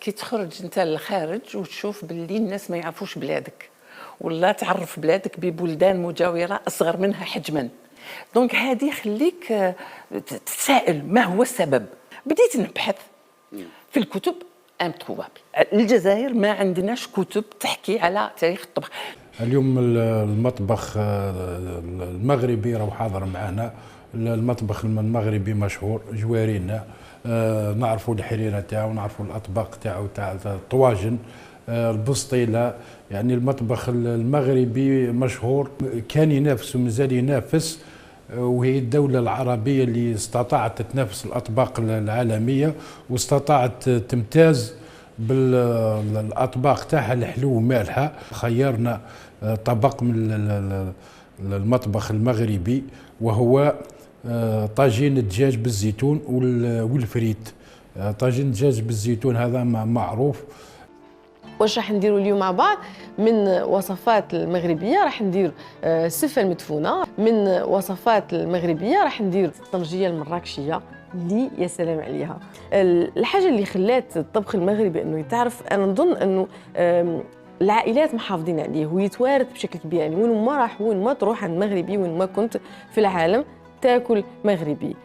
كي تخرج انت للخارج وتشوف باللي الناس ما يعرفوش بلادك، ولا تعرف بلادك ببلدان مجاورة أصغر منها حجماً. دونك هذه يخليك تتساءل ما هو السبب. بديت نبحث في الكتب امبروبابل. الجزائر ما عندناش كتب تحكي على تاريخ الطبخ. اليوم المطبخ المغربي راهو حاضر معنا. المطبخ المغربي مشهور جوارينا، نعرفوا الحريره تاعو، نعرفوا الاطباق تاعو تاع الطواجن، البسطيله. يعني المطبخ المغربي مشهور، كان ينافس ومازال ينافس، وهي الدولة العربية اللي استطاعت تنافس الأطباق العالمية واستطاعت تمتاز بالأطباق تاعها الحلو ومالحة. خيرنا طبق من المطبخ المغربي وهو طاجين الدجاج بالزيتون والفريت. طاجين الدجاج بالزيتون هذا معروف. واش راح نديروا اليوم مع بعض من وصفات المغربيه؟ راح ندير السفه المدفونه. من وصفات المغربيه راح ندير الطنجيه المراكشيه اللي يا سلام عليها. الحاجه اللي خلات الطبخ المغربي انه يتعرف، انا نظن انه العائلات محافظين عليه ويتوارث بشكل كبير. يعني وين ما راح، وين ما تروح عند مغربي، وين ما كنت في العالم تاكل مغربي.